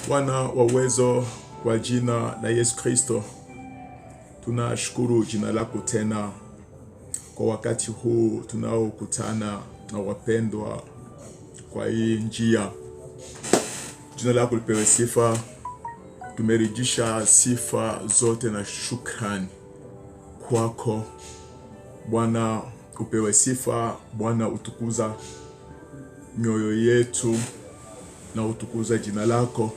Bwana wa uwezo, kwa jina la Yesu Kristo, tunashukuru jina lako tena kwa wakati huu tunaokutana na wapendwa kwa hii njia. Jina lako lipewe sifa. Tumerejisha sifa zote na shukrani kwako Bwana. Upewe sifa Bwana, utukuza mioyo yetu na utukuza jina lako,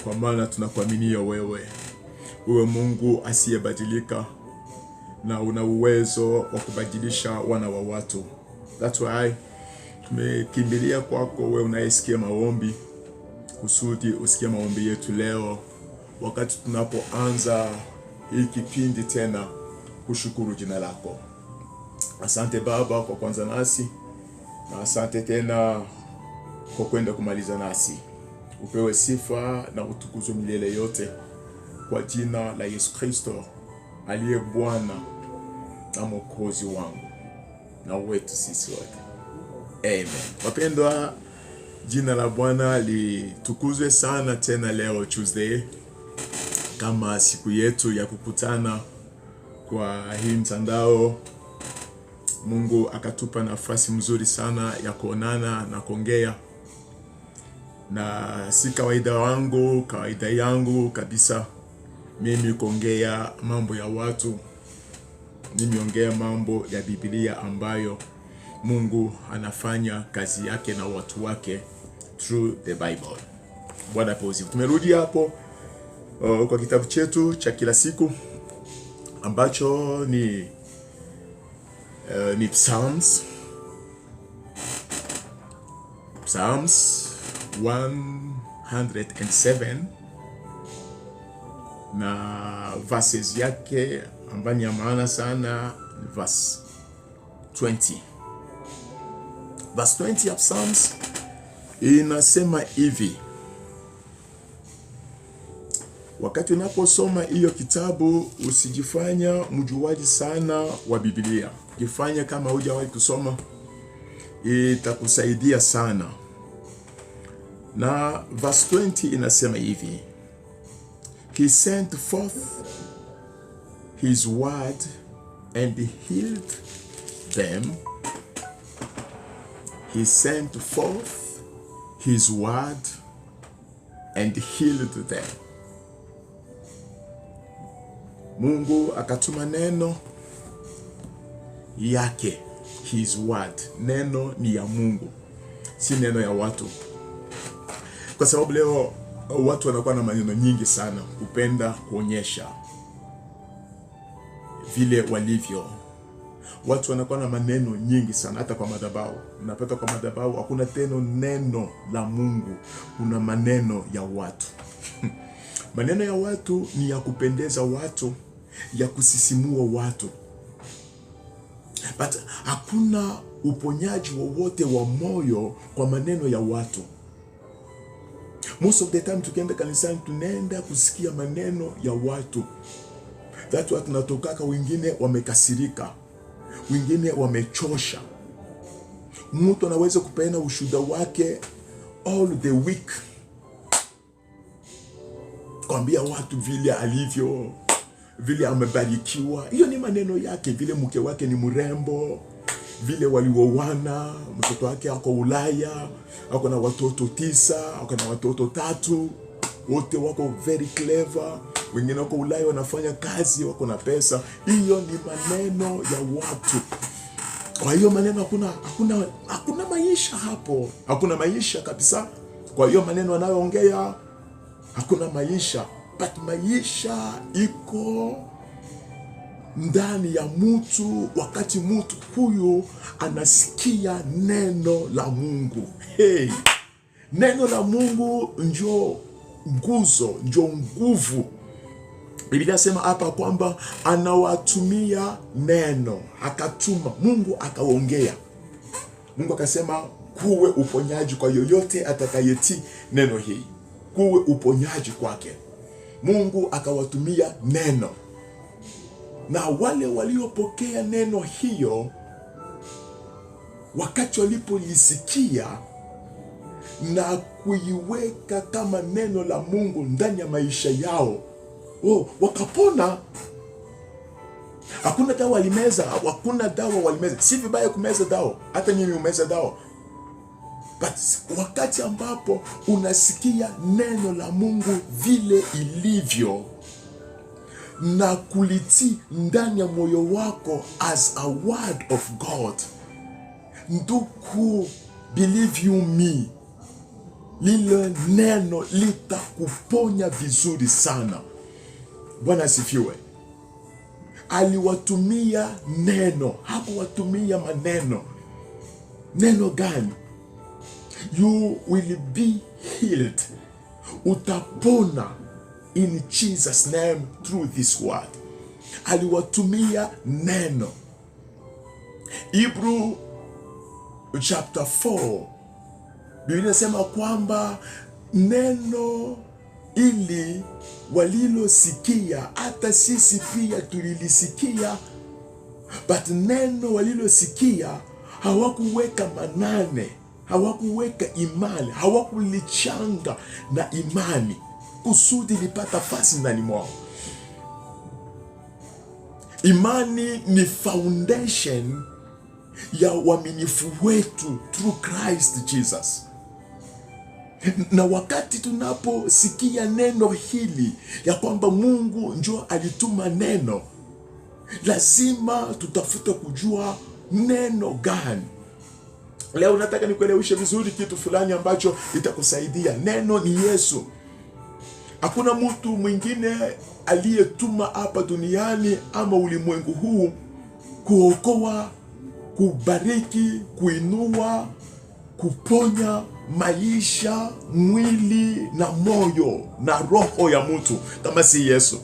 kwa maana tunakuaminia wewe Mungu asiyebadilika, na una uwezo wa kubadilisha wana wa watu. That's why tumekimbilia kwako wewe unayesikia maombi, kusudi usikie maombi yetu leo wakati tunapoanza hii kipindi tena kushukuru jina lako. Asante Baba kwa kwanza nasi, na asante tena kwa kwenda kumaliza nasi. Upewe sifa na utukuzo milele yote, kwa jina la Yesu Kristo aliye Bwana na Mwokozi wangu na wetu sisi wote. Amen. Wapendwa, jina la Bwana litukuzwe sana tena leo Tuesday, kama siku yetu ya kukutana kwa hii mtandao. Mungu akatupa nafasi mzuri sana ya kuonana na kuongea, na si kawaida yangu kabisa mimi kuongea mambo ya watu. Mimi ongea mambo ya Biblia ambayo Mungu anafanya kazi yake na watu wake through the Bible. Bwana pauzi. Tumerudi hapo kwa kitabu chetu cha kila siku ambacho ni Psalms 107 na verses yake ambayo ni ya maana sana, verse 20. Verse 20 ya Psalms inasema hivi. Wakati unaposoma hiyo kitabu, usijifanya mjuaji sana wa Biblia. Jifanya kama hujawahi kusoma, itakusaidia sana. Na verse 20 inasema hivi: He sent forth his word and healed them. He sent forth his word and healed them. Mungu akatuma neno yake, his word. Neno ni ya Mungu, si neno ya watu. Kwa sababu leo watu wanakuwa na maneno nyingi sana, kupenda kuonyesha vile walivyo. Watu wanakuwa na maneno nyingi sana, hata kwa madhabahu. Unapata kwa madhabahu hakuna tena neno la Mungu, kuna maneno ya watu. Maneno ya watu ni ya kupendeza watu, ya kusisimua watu, but hakuna uponyaji wowote wa moyo kwa maneno ya watu. Most of the time tukienda kanisani tunaenda kusikia maneno ya watu. Watu tunatokaka, wengine wamekasirika, wengine wamechosha. Mtu anaweza kupeana ushuhuda wake all the week, kuambia watu vile alivyo, vile amebarikiwa. Hiyo ni maneno yake, vile mke wake ni mrembo, vile walioana, mtoto wake ako Ulaya, ako na watoto 9, ako na watoto 3, wote wako very clever. Wengine wako Ulaya wanafanya kazi, wako na pesa. Hiyo ni maneno ya watu. Kwa hiyo maneno hakuna maisha hapo. Hakuna maisha kabisa. Kwa hiyo maneno anayoongea hakuna maisha. But maisha iko ndani ya mtu wakati mtu huyo anasikia neno la Mungu. Hey, neno la Mungu ndio nguzo, ndio nguvu. Biblia sema hapa kwamba anawatumia neno, akatuma. Mungu akaongea. Mungu akasema kuwe uponyaji kwa yoyote atakayetii neno hii. Kuwe uponyaji kwake. Mungu akawatumia neno. Na wale waliopokea neno hiyo, wakati walipolisikia na kuiweka kama neno la Mungu ndani ya maisha yao, wakapona. Hakuna dawa walimeza, hakuna dawa walimeza. Si vibaya kumeza dawa, hata mimi umeza dawa. But wakati ambapo unasikia neno la Mungu vile ilivyo na kulitii ndani ya moyo wako as a word of God, ndugu, believe you me, lile neno litakuponya vizuri sana. Bwana asifiwe. Aliwatumia neno, hakuwatumia maneno. Neno gani? You will be healed. Utapona in Jesus name through this word. Aliwatumia neno. Hebrew chapter 4, Biblia inasema kwamba neno ili walilosikia hata sisi pia tulilisikia, but neno walilosikia hawakuweka manane, hawakuweka imani, hawakulichanga na imani kusudi lipata fasi ndani mwao. Imani ni foundation ya uaminifu wetu through Christ Jesus. Na wakati tunaposikia neno hili ya kwamba Mungu ndio alituma neno, lazima tutafute kujua neno gani. Leo nataka nikueleweshe vizuri kitu fulani ambacho itakusaidia. Neno ni Yesu. Hakuna mtu mwingine aliyetuma hapa duniani ama ulimwengu huu kuokoa, kubariki, kuinua, kuponya maisha, mwili na moyo na roho ya mtu kama si Yesu.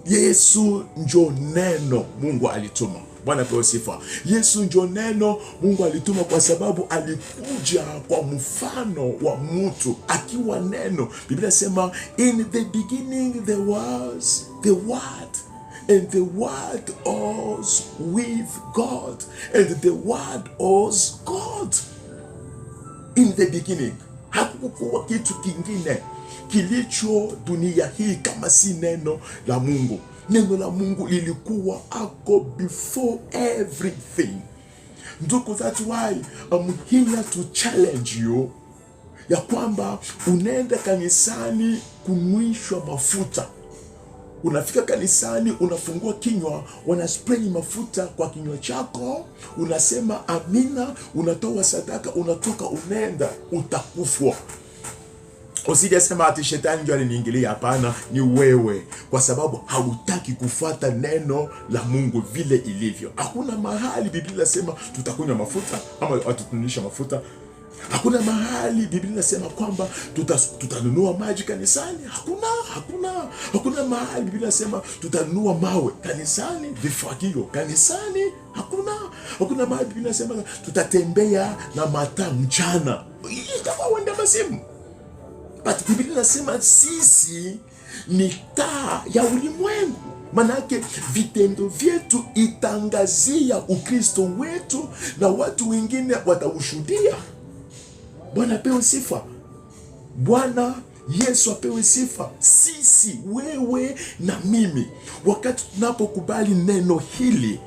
Yesu ndio neno Mungu alituma. Bwana pewe sifa. Yesu ndio neno Mungu alituma kwa sababu alikuja kwa mfano wa mtu akiwa neno. Biblia inasema in the beginning there was the word, and the word was with God, and the word was God. In the beginning, hakukuwa kitu kingine kilicho dunia hii kama si neno la Mungu. Neno la Mungu lilikuwa ako before everything. Ndugu, that's why I'm here to challenge you ya kwamba unaenda kanisani kunywishwa mafuta. Unafika kanisani, unafungua kinywa, wanaspray mafuta kwa kinywa chako, unasema amina, unatoa sadaka, unatoka, unaenda, utakufwa. Usije sema ati shetani ndio aliniingilia. Hapana, ni wewe, kwa sababu hautaki kufuata neno la Mungu vile ilivyo. Hakuna mahali Biblia inasema tutakunywa mafuta ama tutatunisha mafuta. Hakuna mahali Biblia inasema kwamba tutanunua maji kanisani. Hakuna mahali Biblia inasema tutanunua mawe kanisani, vifagio kanisani. Hakuna mahali Biblia inasema tutatembea na mataa mchana. Itakuwa wenda masimu. But Biblia inasema sisi ni taa ya ulimwengu. Manake vitendo vyetu itangazia Ukristo wetu na watu wengine wataushuhudia. Bwana apewe sifa. Bwana Yesu apewe sifa. Sisi, wewe na mimi, wakati tunapokubali neno hili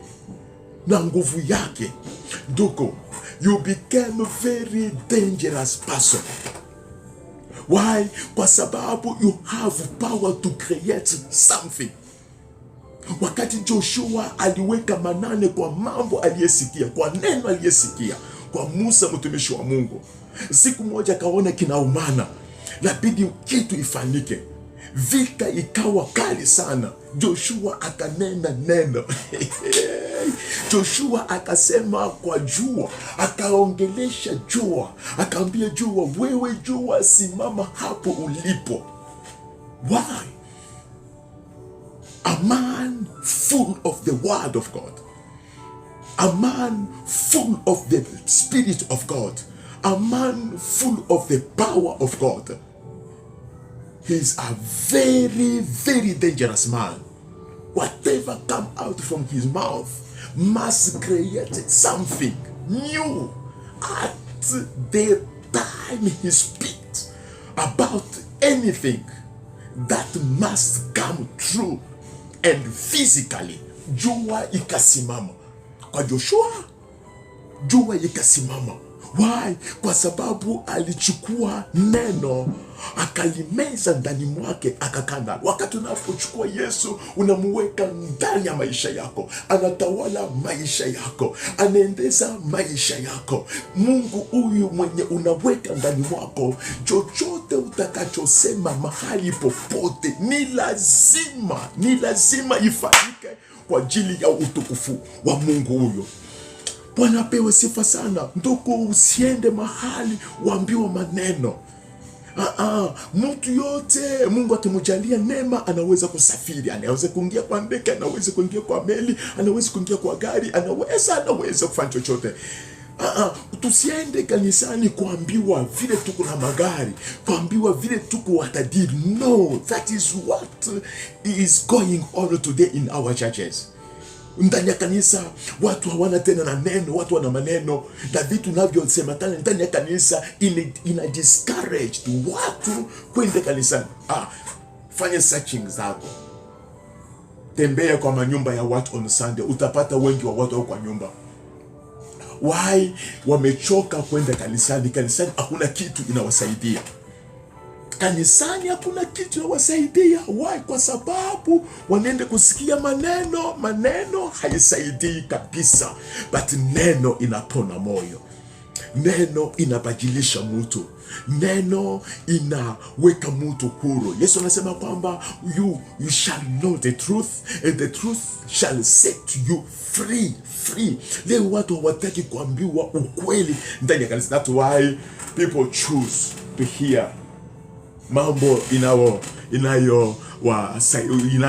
na nguvu yake, ndugu, you became a very dangerous person. Why? Kwa sababu you have power to create something. Wakati Joshua aliweka manane kwa mambo aliyesikia, kwa neno aliyesikia kwa Musa mtumishi wa Mungu, siku moja kaona kinaumana, labidi kitu ifanyike. Vita ikawa kali sana. Joshua akanena neno. Joshua akasema kwa jua, akaongelesha jua, akaambia jua, wewe jua, simama hapo ulipo. Why? A man full of the word of God, a man full of the Spirit of God, a man full of the power of God. He's a very, very dangerous man. Whatever come out from his mouth must create something new at the time time he speaks about anything that must come true and physically, jua ikasimama. Kwa Joshua, jua ikasimama. Why? Kwa sababu alichukua neno akalimeza ndani mwake akakanda. Wakati unapochukua Yesu unamuweka ndani ya maisha yako, anatawala maisha yako, anaendeza maisha yako. Mungu huyu mwenye unaweka ndani mwako, chochote utakachosema mahali popote ni lazima ifanyike kwa ajili ya utukufu wa Mungu huyo. Bwana apewe sifa sana. Ndugu, usiende mahali waambiwa maneno. Mtu yote Mungu akimjalia neema anaweza kusafiri, anaweza kuingia kwa ndege, anaweza kuingia kwa meli, anaweza kuingia kwa gari, anaweza kufanya chochote. Tusiende kanisani kuambiwa vile tuko na magari, kuambiwa vile tuko watajiri. No, that is what is going on today in our churches. Ndani ya kanisa watu hawana tena na neno, watu wana maneno na vitu navyosema tena ndani ya kanisa ina discourage watu kwenda kanisani. Fanya searching zako, tembea kwa manyumba ya watu on Sunday, utapata wengi wa watu kwa nyumba. Why? Wamechoka kwenda kanisani. Kanisani hakuna kitu inawasaidia. Kanisani hakuna kitu inawasaidia. Why? Kwa sababu wanaenda kusikia maneno haisaidii kabisa. But neno inapona moyo. Neno inabadilisha mtu. Neno inaweka mtu huru. Yesu anasema kwamba you shall know the truth and the truth shall set you free. Leo watu hawataki kuambiwa ukweli ndani ya kanisa. That's why people choose to hear mambo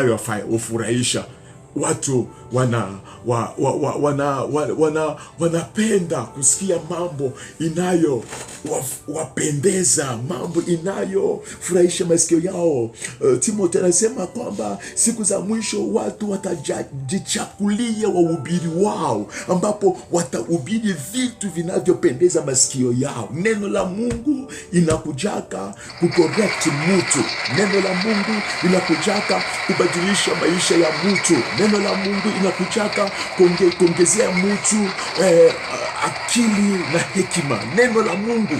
inayofurahisha watu. Wanapenda kusikia mambo inayowapendeza, mambo inayofurahisha masikio yao. Timotheo anasema kwamba siku za mwisho watu watajichakulia wahubiri wao, ambapo watahubiri vitu vinavyopendeza masikio yao. Neno la Mungu inakujaka kucorrect mtu. Neno la Mungu inakujaka kubadilisha maisha ya mtu. Neno la Mungu inakujaka kuongezea mtu akili na hekima. Neno la Mungu.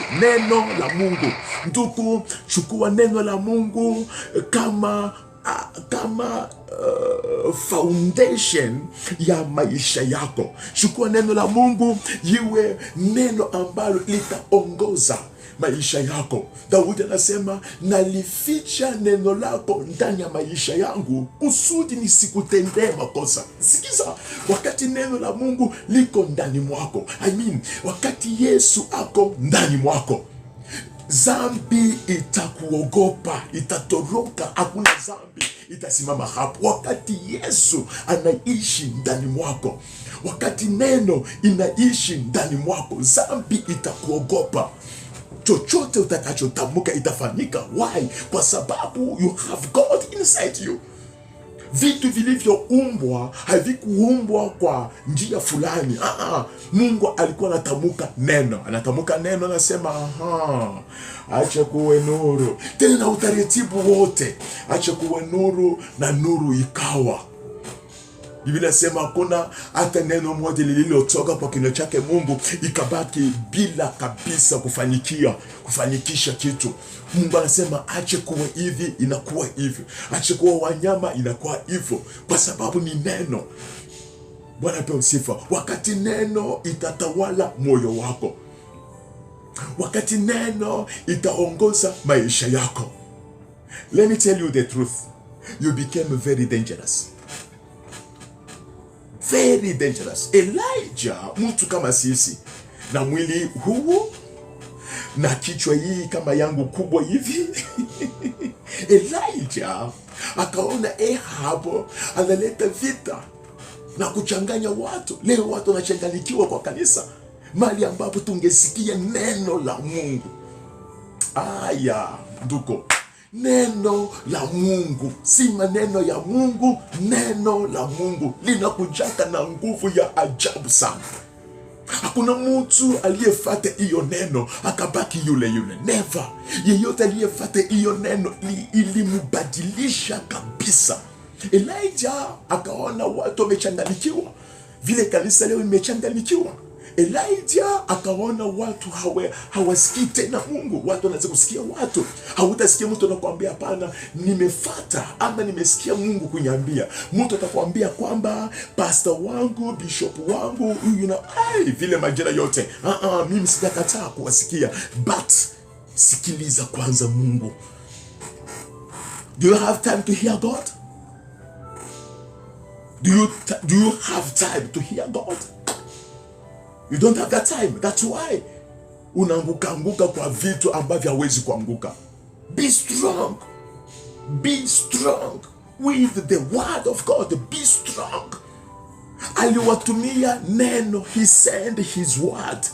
Ndugu, chukua neno la Mungu kama foundation ya maisha yako. Chukua neno la Mungu iwe neno ambalo litaongoza maisha yako. Daudi anasema, nalificha neno lako ndani ya maisha yangu kusudi nisikutendee makosa. Sikiza, wakati neno la Mungu liko ndani mwako, wakati Yesu ako ndani mwako, zambi itakuogopa, itatoroka. Hakuna zambi itasimama hapo. Wakati Yesu anaishi ndani mwako, wakati neno inaishi ndani mwako, zambi itakuogopa. Chochote utakachotamka itafanyika. Why? Kwa sababu you have God inside you. Vitu vilivyoumbwa havikuumbwa kwa njia fulani. Mungu alikuwa anatamka neno, anasema acha kuwe nuru. Tena na utaratibu wote, acha kuwe nuru, na nuru ikawa. Biblia inasema hakuna hata neno moja lililotoka kwa kinywa chake Mungu ikabaki bila kabisa kufanikisha kitu. Mungu anasema ache kuwe hivi, inakuwa hivyo. Ache kuwa wanyama, inakuwa hivyo, kwa sababu ni neno. Bwana apewe sifa. Wakati neno itatawala moyo wako, wakati neno itaongoza maisha yako, let me tell you the truth, you became very dangerous. Very dangerous. Elijah, mtu kama sisi, na mwili huu na kichwa hii kama yangu kubwa hivi Elijah akaona Ahab analeta vita na kuchanganya watu. Leo watu wanachanganyikiwa kwa kanisa, mali ambapo tungesikia neno la Mungu. Ndugu, neno la Mungu, si maneno ya Mungu. Neno la Mungu linakujaka na nguvu ya ajabu sana. Hakuna mtu aliyefuata hiyo neno akabaki yule yule. Never. Yeyote aliyefuata hiyo neno ilimbadilisha kabisa. Elijah akaona watu wamechanganyikiwa, vile kanisa leo imechanganyikiwa. Elijah akaona watu hawasikii tena Mungu. Watu wanaanza kusikia watu. Hautasikia mtu anakuambia hapana, nimefuata ama nimesikia Mungu kuniambia. Mtu atakwambia kwamba pastor wangu, bishop wangu, vile majina yote. Mimi sijakataa kuwasikia, but sikiliza kwanza Mungu. Do you have time to hear God? Do you have time to hear God? You don't have that time. That's why unaanguka kwa vitu ambavyo hawezi kuanguka. Be strong. Be strong with the word of God. Be strong. Aliwatumia neno. He sent his word,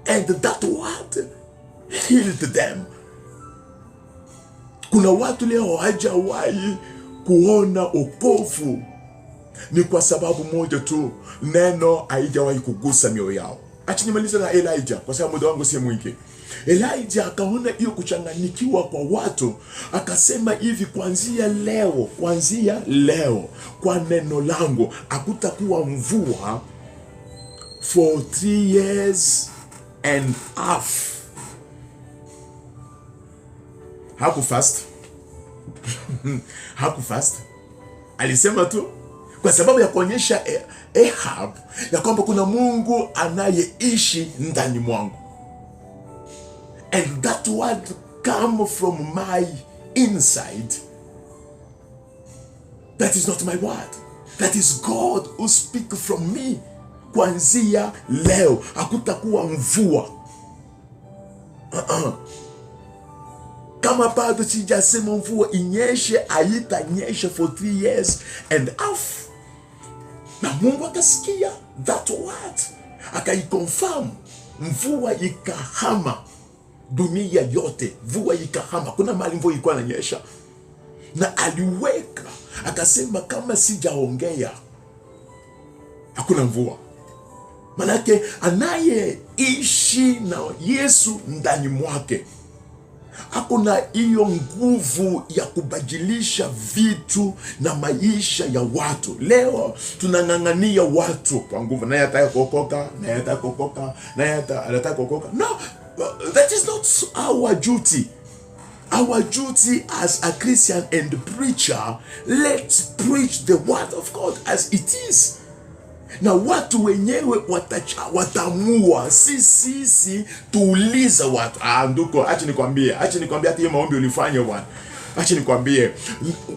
and that word healed them. Kuna watu leo hawajawahi kuona wokovu, ni kwa sababu moja tu, neno haijawahi kugusa mioyo yao. Acha nimalize na Elijah kwa sababu muda wangu si mwingi. Elijah akaona hiyo kuchanganyikiwa kwa watu, akasema hivi, kuanzia leo kwa neno langu hakutakuwa mvua for 3 years and half. Hakufast. Alisema tu kwa sababu ya kuonyesha Ahab ya kwamba kuna Mungu anayeishi ndani mwangu. And that word come from my inside. That is not my word. That is God who speak from me. Kuanzia leo hakutakuwa mvua. Kama bado sijasema mvua inyeshe, haitanyesha for 3 years and half. Na Mungu akasikia that word, akaiconfirm. Mvua ikahama dunia yote, mvua ikahama. Kuna mahali mvua ilikuwa inanyesha, na aliweka akasema, kama sijaongea hakuna mvua. Manake anayeishi na Yesu ndani mwake hakuna hiyo nguvu ya kubadilisha vitu na maisha ya watu. Leo tunang'ang'ania watu kwa nguvu, naye ataka kuokoka, naye ataka kuokoka, naye anataka kuokoka. No, that is not our duty. Our duty as a Christian and preacher, let's preach the word of God as it is. Na watu wenyewe watamua. Sisi tuuliza watu. Nduko, acha nikwambie hata hiyo maombi ulifanya bwana. Acha nikwambie,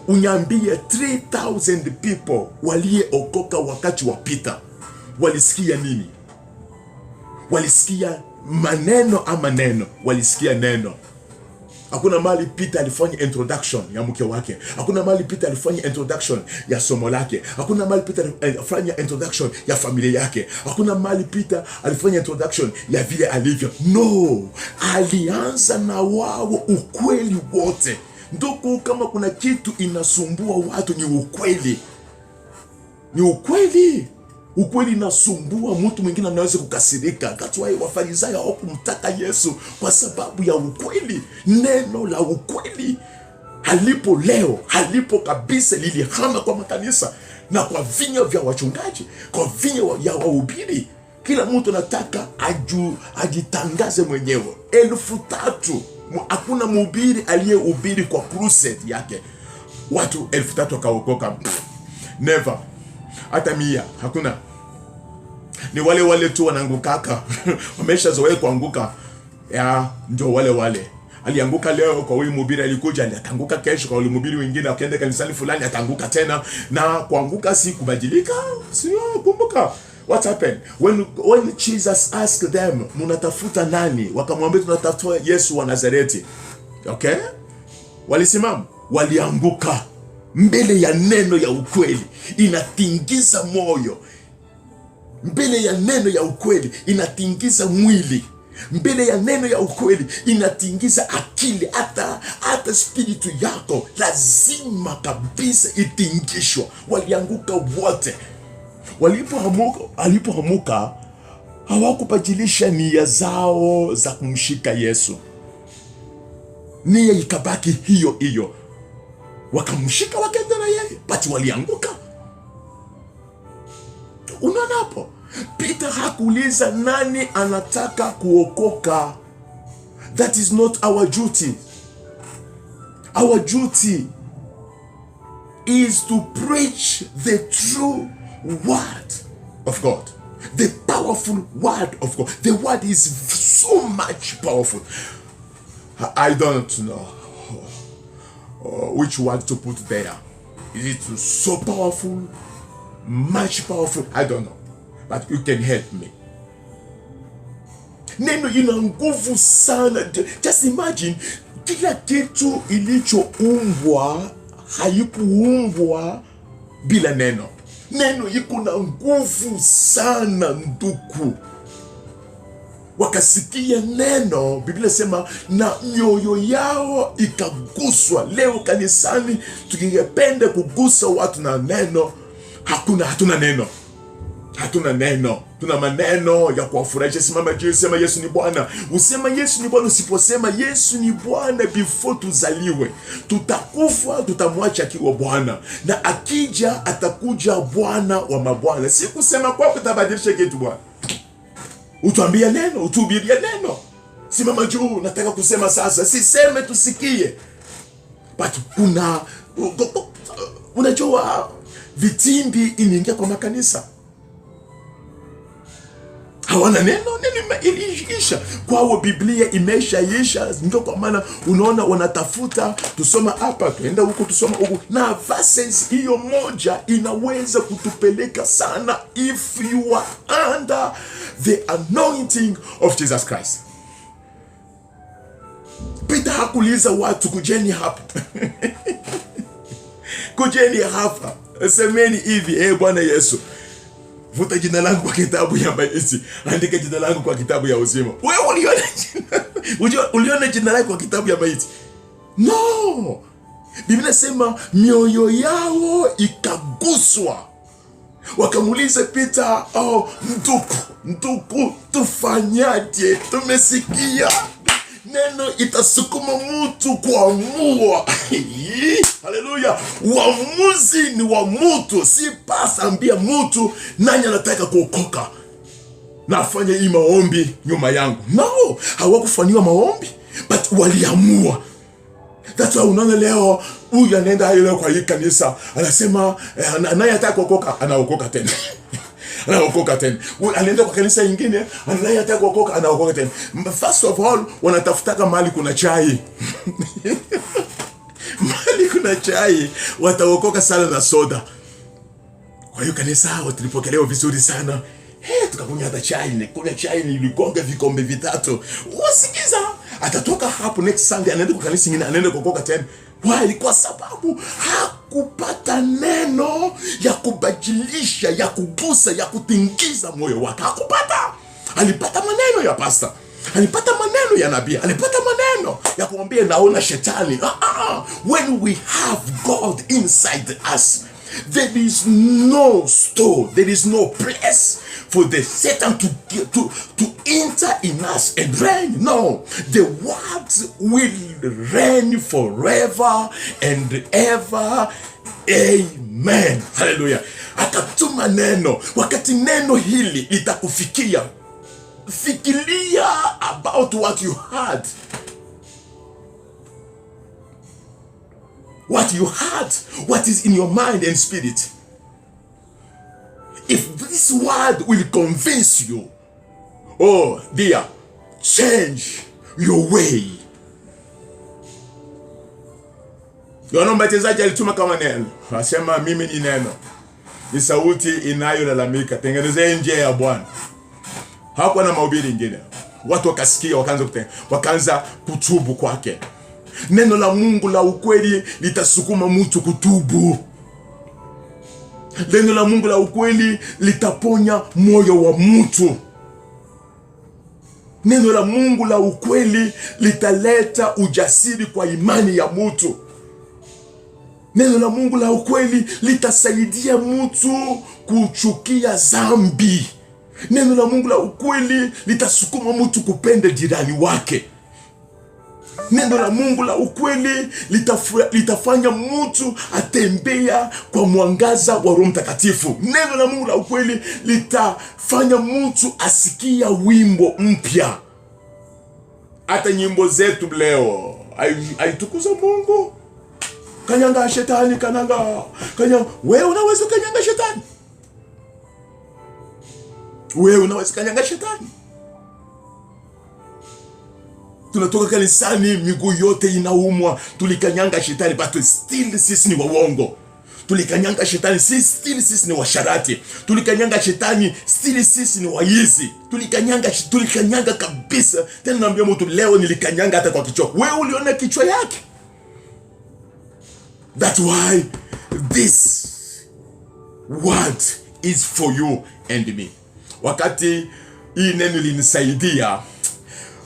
unyambie 3,000 people waliokoka wakati wa Peter walisikia nini? Walisikia maneno ama neno? Walisikia neno. Hakuna mali Peter alifanya introduction ya mke wake. Hakuna mali Peter alifanya introduction ya somo lake. Hakuna mali Peter alifanya introduction ya familia yake. Hakuna mali Peter alifanya introduction ya vile alivyo. No, alianza na wao ukweli wote. Ndugu, kama kuna kitu inasumbua watu ni ukweli. Ni ukweli. Ukweli inasumbua, mtu mwingine anaweza kukasirika. That's why Wafarisayo hawakumtaka Yesu, kwa sababu ya ukweli. Neno la ukweli halipo leo, halipo kabisa. Lilihama kwa makanisa na kwa vinywa vya wachungaji, kwa vinywa ya wahubiri. Kila mtu anataka ajitangaze mwenyewe. 3,000. Hakuna mhubiri aliyehubiri kwa crusade yake watu 3,000 wakaokoka. Never. Hata 100 hakuna. Ni wale tu wanaangukaka. Wameshazoea kuanguka. Ndio wale. Alianguka leo kwa huyu mhubiri, alikuja ataanguka kesho kwa yule mhubiri mwingine, akaenda kanisani fulani ataanguka tena. Na kuanguka si kubadilika. Sio, kumbuka what happened when Jesus asked them, mnatafuta nani? Wakamwambia tunatafuta Yesu wa Nazareti. Okay? Walisimama, walianguka mbele ya neno ya ukweli. Inatingiza moyo. Mbele ya neno ya ukweli inatingiza mwili. Mbele ya neno ya ukweli inatingiza akili. Hata spiritu yako lazima kabisa itingishwa. Walianguka wote. Walipoamuka hawakubadilisha nia zao za kumshika Yesu. Nia ikabaki hiyo hiyo, wakamshika wakaenda na yeye, but walianguka. Unaona hapo, Peter hakuuliza nani anataka kuokoka. That is not our duty. Our duty is to preach the true word of God, the powerful word of God. The word is so much powerful. I don't know which word to put there. Is it so powerful, much powerful? I don't know, but you can help me. Neno ina nguvu sana. Just imagine, kila kitu ilichoumbwa haikuumbwa bila neno. Neno iko na nguvu sana ndugu. Wakasikia neno, Biblia sema na mioyo yao ikaguswa. Leo kanisani tukingependa kugusa watu na neno, hatuna neno. Hatuna neno. Tuna maneno ya kuwafurahisha. Simama juu, sema Yesu ni Bwana. Usema Yesu ni Bwana. Usiposema Yesu ni Bwana before tuzaliwe, tutakufa, tutamwacha akiwa Bwana, na akija atakuja Bwana wa mabwana. Si kusema kwako kutabadilisha kitu Bwana. Utuambia neno, utuhubiria neno. Simama juu, nataka kusema sasa. Siseme tusikie. But unajua vitimbi inaingia kwa makanisa. Hawana neno iliisha. Kwao Biblia imeshaisha. Ndio kwa maana unaona wanatafuta tusoma hapa, tuenda huko, tusoma huko. Na verses hiyo moja inaweza kutupeleka sana if you are under the anointing of Jesus Christ. Peter hakuuliza watu kujeni hapa. Kujeni hapa. Semeni hivi, Bwana Yesu, vuta jina langu kwa kitabu ya maiti, andika jina langu kwa kitabu ya uzima. Wewe uliona jina lako kwa kitabu ya maiti? No. Biblia inasema mioyo yao ikaguswa. Wakamuuliza Peter, ndugu, tufanyaje? Tumesikia neno itasukuma mtu kuamua. Haleluya. Uamuzi ni wa mtu, si pasa ambia mtu nani anataka kuokoka na afanye hii maombi nyuma yangu. No, hawakufanywa maombi, but waliamua. That's why unaona leo huyu anaenda leo kwa hii kanisa, anasema nani anataka kuokoka, anaokoka tena. Anaokoka tena. Anaenda kwa kanisa nyingine, anataka kuokoka, anaokoka tena. First of all, wanatafutaka mahali kuna chai. Mahali kuna chai, wataokoka sana na soda. Kwa hiyo kanisa tulipokelewa vizuri sana. Tukakunywa hata chai, nikunywa chai niligonga vikombe vitatu. Wasikiza, atatoka hapo next Sunday anaenda kwa kanisa nyingine, anaenda kuokoka tena. Why? Kwa sababu hakupata neno ya kubadilisha, ya kugusa, ya kutingiza moyo wake. Hakupata. Alipata maneno ya pastor, alipata maneno ya nabii, alipata maneno ya kumwambia naona shetani. When we have God inside us, there is no store, there is no place for the Satan to enter in us and reign. No, the word will reign forever and ever. Amen. Hallelujah. Akatuma neno. Wakati neno hili litakufikia, fikiria about what you heard. What you heard, what is in your mind and spirit. If this word will convince you, oh dear, change your way. Yohana Mbatizaji alituma kama neno. Asema mimi ni neno. Ni sauti inayolalamika, tengenezeni njia ya Bwana. Hakuwa na mahubiri ingine. Watu wakasikia, wakaanza kutubu kwake. Neno la Mungu la ukweli litasukuma mtu kutubu. Neno la Mungu la ukweli litaponya moyo wa mtu. Neno la Mungu la ukweli litaleta ujasiri kwa imani ya mtu. Neno la Mungu la ukweli litasaidia mtu kuchukia dhambi. Neno la Mungu la ukweli litasukuma mtu kupenda jirani wake. Neno la Mungu la ukweli litafanya mtu atembea kwa mwangaza wa Roho Mtakatifu. Neno la Mungu la ukweli litafanya mtu asikia wimbo mpya. Hata nyimbo zetu leo haitukuza Mungu. Kanyanga shetani, kanyanga. Wewe unaweza kanyanga shetani? Wewe unaweza kanyanga shetani? Tunatoka kanisani miguu yote inaumwa, tulikanyanga shetani, but still sisi ni waongo. Tulikanyanga shetani, still sisi ni washarati. Tulikanyanga shetani, still sisi ni waizi. Tulikanyanga kabisa. Tena naambia mtu leo nilikanyanga hata kwa kichwa. Wewe uliona kichwa yake? That's why this word is for you and me. Wakati hii neno linisaidia,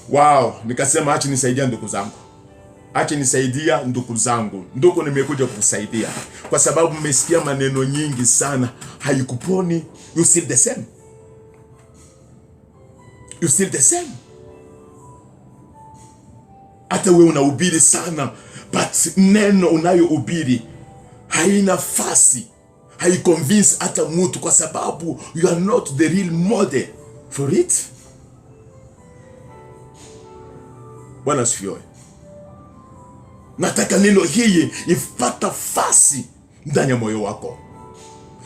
wow, nikasema acha nisaidia ndugu zangu. Acha nisaidia ndugu zangu. Ndugu, nimekuja kukusaidia kwa sababu mmesikia maneno nyingi sana, haikuponi. You still the same. You still the same. Hata wewe unahubiri sana, but neno unayohubiri haina nafasi, haiconvince hata mtu, kwa sababu you are not the real model for it. Bwana asifiwe. Nataka neno hili ipata nafasi ndani ya moyo wako.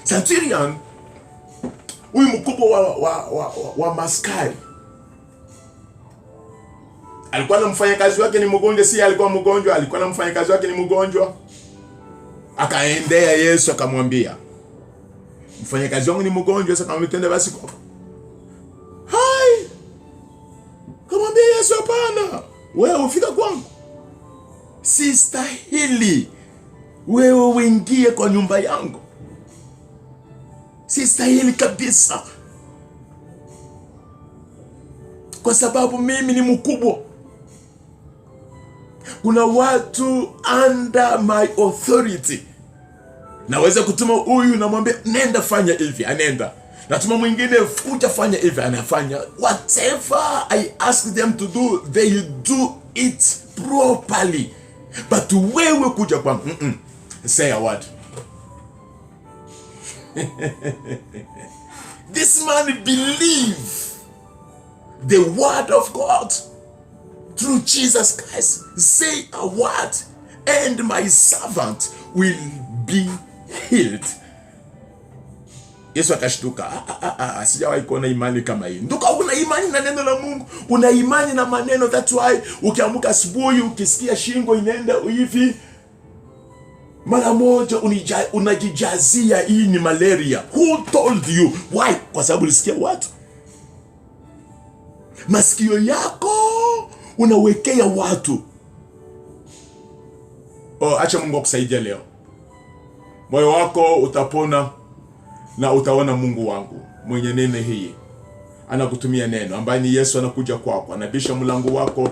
Centurion, huyu mkubwa wa maskari, alikuwa na mfanyakazi wake ni mgonjwa. Si alikuwa mgonjwa, alikuwa na mfanyakazi wake ni mgonjwa. Akaendea Yesu akamwambia, mfanyakazi wangu ni mgonjwa, sasa kama twende basi kwako. Hai! Kamwambia Yesu, hapana. Wewe ufika kwangu, sistahili wewe uingie kwa nyumba yangu. Sistahili kabisa, kwa sababu mimi ni mkubwa. Kuna watu under my authority. Naweza kutuma huyu, namwambia nenda fanya hivi, anaenda. Natuma mwingine, kuja fanya hivi, anafanya. Whatever I ask them to do, they do it properly. But wewe kuja kwa say a word. This man believe the word of God through Jesus Christ. Say a word and my servant will be healed. Yesu akashtuka. Sijawahi kuona imani kama hii. Nduka, una imani na neno la Mungu, una imani na maneno. That's why ukiamka asubuhi ukisikia shingo inaenda hivi, mara moja unajijazia hii ni malaria. Who told you? Why? Kwa sababu ulisikia watu. Masikio yako unawekea watu. Acha Mungu akusaidia leo. Moyo wako utapona na utaona Mungu wangu mwenye neno hii anakutumia neno ambaye ni Yesu. Anakuja kwako, anabisha mlango wako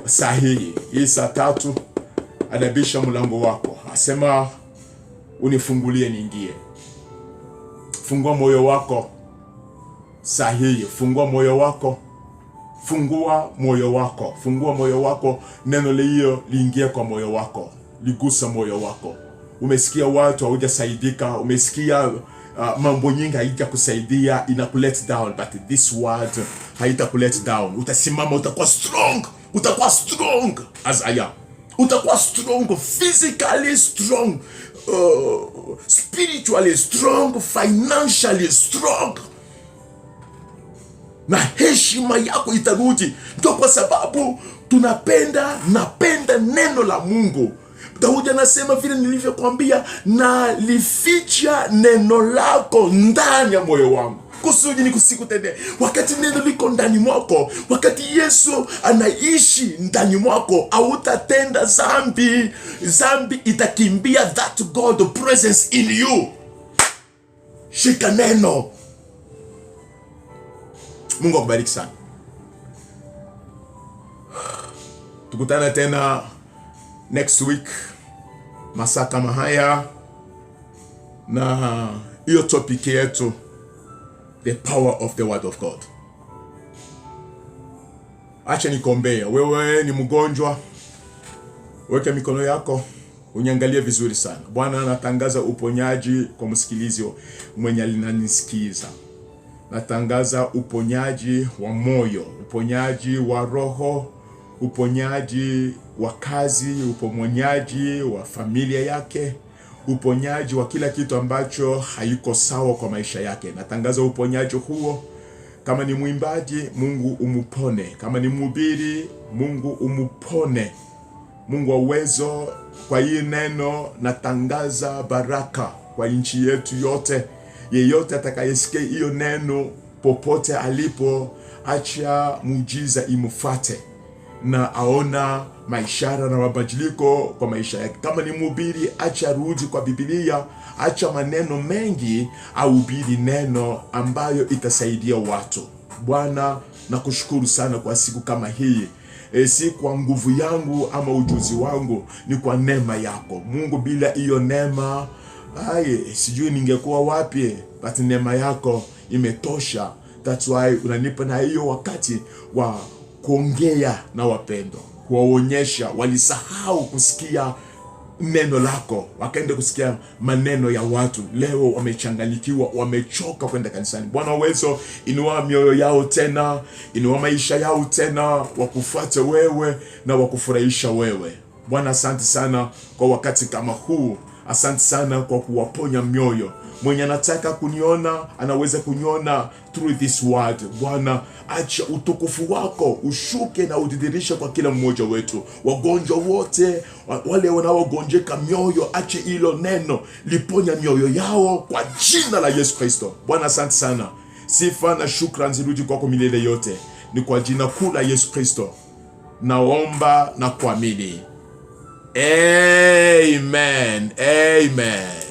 sahihi. Hii saa 3 anabisha mlango wako, asema unifungulie niingie. Fungua moyo wako sahihi, fungua moyo wako, fungua moyo wako, fungua moyo wako. Neno leo liingie kwa moyo wako, ligusa moyo wako. Umesikia watu haujasaidika, umesikia mambo nyingi haitakusaidia, inakulet down, but this word haitakulet down. Utasimama, utakuwa strong, utakuwa strong as I am. Utakuwa strong, physically strong, spiritually strong, financially strong, na heshima yako itarudi. Ndio kwa sababu napenda neno la Mungu. Daudi anasema vile nilivyokuambia, na lificha neno lako ndani ya moyo wangu kusudi nikusikutende. Wakati neno liko ndani mwako, wakati Yesu anaishi ndani mwako, hautatenda zambi. Zambi itakimbia that God presence in you. Shika neno. Mungu akubariki sana. Tukutana tena next week masaa kama haya, na hiyo topic yetu the power of the word of God. Acha nikuombea. Wewe ni mgonjwa, weka mikono yako, uniangalie vizuri sana. Bwana, natangaza uponyaji kwa msikilizi mwenye alinanisikiza. Natangaza uponyaji wa moyo, uponyaji wa roho, uponyaji wa kazi, uponyaji wa familia yake, uponyaji wa kila kitu ambacho haiko sawa kwa maisha yake. Natangaza uponyaji huo. Kama ni mwimbaji, Mungu umupone. Kama ni mhubiri, Mungu umupone. Mungu wa uwezo, kwa hii neno natangaza baraka kwa nchi yetu yote. Yeyote atakayesikia hiyo neno popote alipo, acha muujiza imufate na aona maishara na mabadiliko kwa maisha yake. Kama ni mhubiri, acha rudi kwa Biblia, acha maneno mengi, ahubiri neno ambayo itasaidia watu. Bwana, nakushukuru sana kwa siku kama hii. Si kwa nguvu yangu ama ujuzi wangu, ni kwa neema yako. Mungu, bila hiyo neema, sijui ningekuwa wapi, but neema yako imetosha. That's why unanipa na hiyo wakati wa kuongea na wapendwa, kuwaonyesha walisahau kusikia neno lako, wakaenda kusikia maneno ya watu. Leo wamechanganyikiwa, wamechoka kwenda kanisani. Bwana uwezo, inua mioyo yao tena, inua maisha yao tena, wakufuate wewe na wakufurahisha wewe. Bwana, asante sana kwa wakati kama huu. Asante sana kwa kuwaponya mioyo. Mwenye anataka kuniona, anaweza kuniona through this word. Bwana, acha utukufu wako ushuke na udhihirishe kwa kila mmoja wetu. Wagonjwa wote, wale wanaogonjeka mioyo, acha hilo neno liponya mioyo yao kwa jina la Yesu Kristo. Bwana, asante sana. Sifa na shukrani zirudi kwako milele yote. Ni kwa jina kuu la Yesu Kristo naomba na kuamini. Amen. Amen.